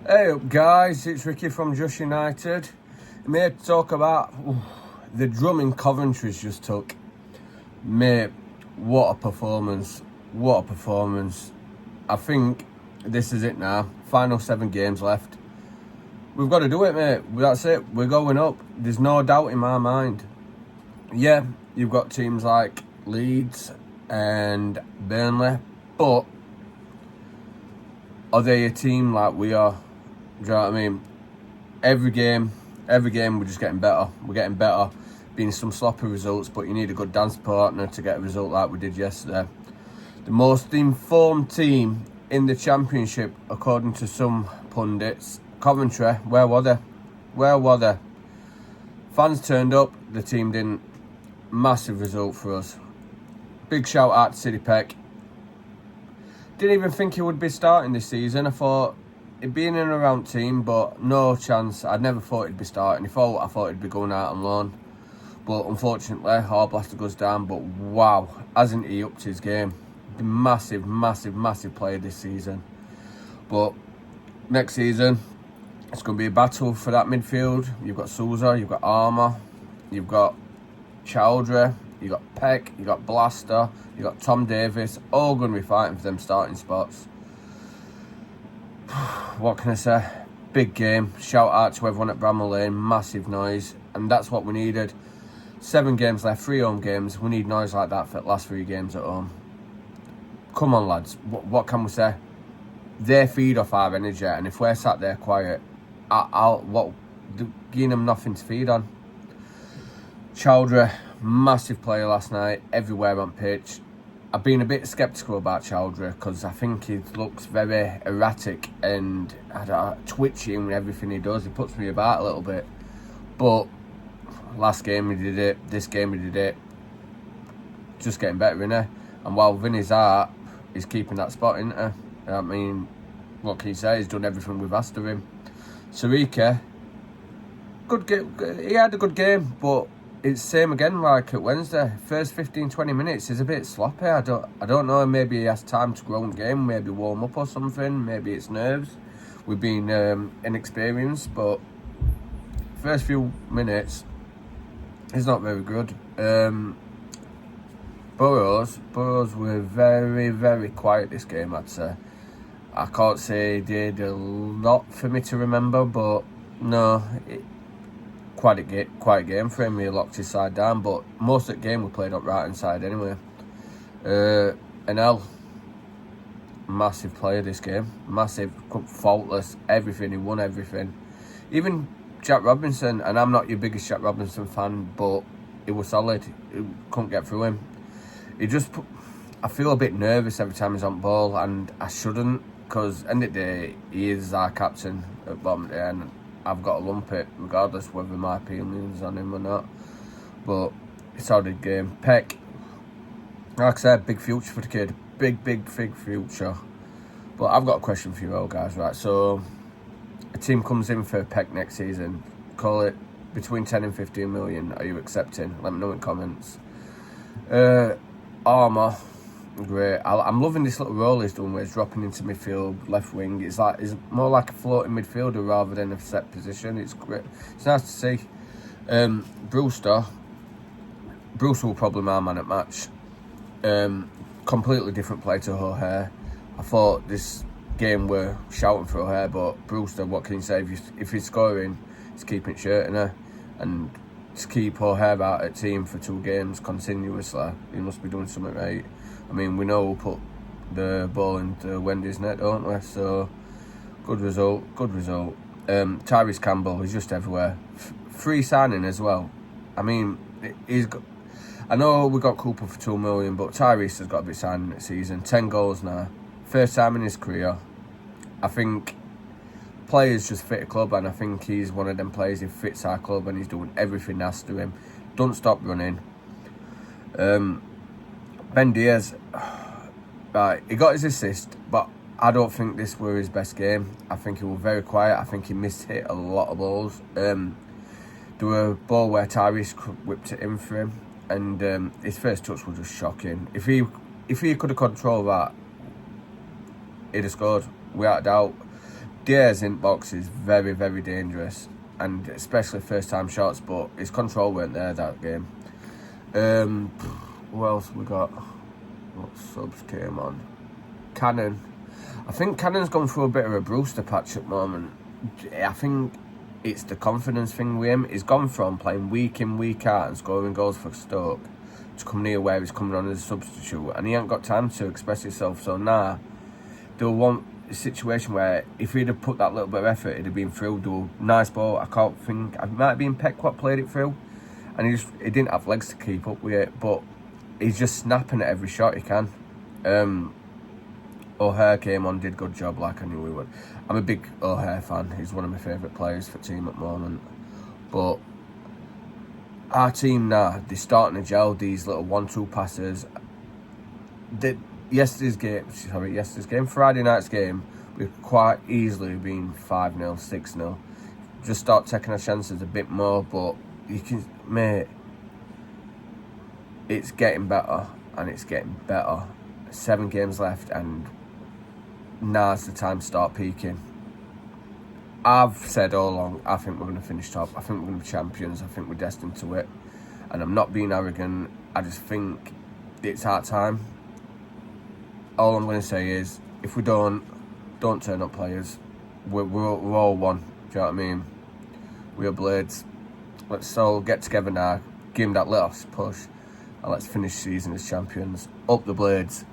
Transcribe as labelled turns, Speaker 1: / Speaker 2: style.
Speaker 1: Hey up guys, it's Ricky from Just United. I'm here to talk about the drumming Coventry's just took. Mate, what a performance. What a performance. I think this is it now. Final 7 games left. We've got to do it, mate. That's it. We're going up. There's no doubt in my mind. Yeah, you've got teams like Leeds and Burnley, but are they a team like we are? Do you know what I mean? Every game, we're just getting better. We're getting better. Being some sloppy results, but you need a good dance partner to get a result like we did yesterday. The most informed team in the Championship, according to some pundits. Coventry, where were they? Where were they? Fans turned up, the team didn't. Massive result for us. Big shout out to Sidney Peck. Didn't even think he would be starting this season. I thought he'd be in and around team, but no chance. I never thought he'd be starting. I thought he'd be going out on loan. But unfortunately, Harblaster goes down. But wow, hasn't he upped his game? The massive player this season. But next season, it's going to be a battle for that midfield. You've got Souza, you've got Armour, you've got Chowdhury, you've got Peck, you've got Blaster, you've got Tom Davis, all going to be fighting for them starting spots. What can I say? Big game. Shout out to everyone at Bramall Lane. Massive noise. And that's what we needed. 7 games left, 3 home games. We need noise like that for the last 3 games at home. Come on, lads. What can we say? They feed off our energy. And if we're sat there quiet, giving them nothing to feed on. Chowdhury, massive player last night. Everywhere on pitch. I've been a bit sceptical about Chowdhury because I think he looks very erratic and twitchy in everything he does. He puts me about a little bit. But last game he did it. This game he did it. Just getting better, innit? And while Vinny's out, he's keeping that spot, innit? I mean, what can you say? He's done everything we've asked of him. Sariki, good game. He had a good game, but it's same again like at Wednesday. First 15-20 minutes is a bit sloppy. I don't know. Maybe he has time to grow in game. Maybe warm up or something. Maybe it's nerves. We've been inexperienced, but first few minutes, he's not very good. Burrows were very quiet this game, I'd say. I can't say he did a lot for me to remember, but no. Quite a game for him. He locked his side down, but most of the game we played up right hand side anyway. NL, massive player this game. Massive, faultless, everything. He won everything. Even Jack Robinson, and I'm not your biggest Jack Robinson fan, but he was solid. He couldn't get through him. I feel a bit nervous every time he's on ball, and I shouldn't, because end of the day, he is our captain at the bottom of the end. I've got to lump it, regardless whether my opinion's on him or not. But it's a good game. Peck, like I said, big future for the kid. Big future. But I've got a question for you all, guys, right? So, a team comes in for Peck next season. Call it between 10 and 15 million. Are you accepting? Let me know in comments. Armour, great. I'm loving this little role he's doing where he's dropping into midfield, left wing. It's more like a floating midfielder rather than a set position. It's great. It's nice to see. Bruce will probably my man at match. Completely different play to O'Hare. I thought this game were shouting for O'Hare, but Brewster, what can you say? If he's scoring, he's keeping it short, innit? And to keep O'Hare out at team for 2 games continuously, he must be doing something right. I mean, we know we'll put the ball into Wendy's net, don't we? So, good result. Tyrese Campbell, he's just everywhere. Free signing as well. I mean, I know we got Cooper for 2 million, but Tyrese has got to be signing next season. 10 goals now. First time in his career. I think players just fit a club, and I think he's one of them players who fits our club, and he's doing everything asked to him. Don't stop running. Ben Diaz, right, he got his assist, but I don't think this were his best game. I think he was very quiet. I think he mishit a lot of balls. There were a ball where Tyrese whipped it in for him, and his first touch was just shocking. If he could have controlled that, he'd have scored, without a doubt. Diaz in box is very, very dangerous, and especially first time shots, but his control weren't there that game. Who else we got? What subs came on? Cannon. I think Cannon's gone through a bit of a Brewster patch at the moment. I think it's the confidence thing with him. He's gone from playing week in, week out and scoring goals for Stoke to come near where he's coming on as a substitute, and he ain't got time to express himself. So now, they'll want a situation where if he'd have put that little bit of effort, it'd have been through. Do a nice ball. I can't think. It might have been Peck played it through, and he didn't have legs to keep up with it. But he's just snapping at every shot he can. O'Hare came on, did a good job, like I knew he would. I'm a big O'Hare fan. He's one of my favourite players for the team at the moment. But our team now, they're starting to gel these little 1-2 passes. Yesterday's game, Friday night's game, we've quite easily been 5-0, 6-0. Just start taking our chances a bit more, but you can, mate, it's getting better, and it's getting better. 7 games left, and now's the time to start peaking. I've said all along, I think we're going to finish top. I think we're going to be champions. I think we're destined to it. And I'm not being arrogant. I just think it's our time. All I'm going to say is, if we don't turn up players. We're all one. Do you know what I mean? We are Blades. Let's all get together now, give them that little push, and let's finish the season as champions. Up the Blades.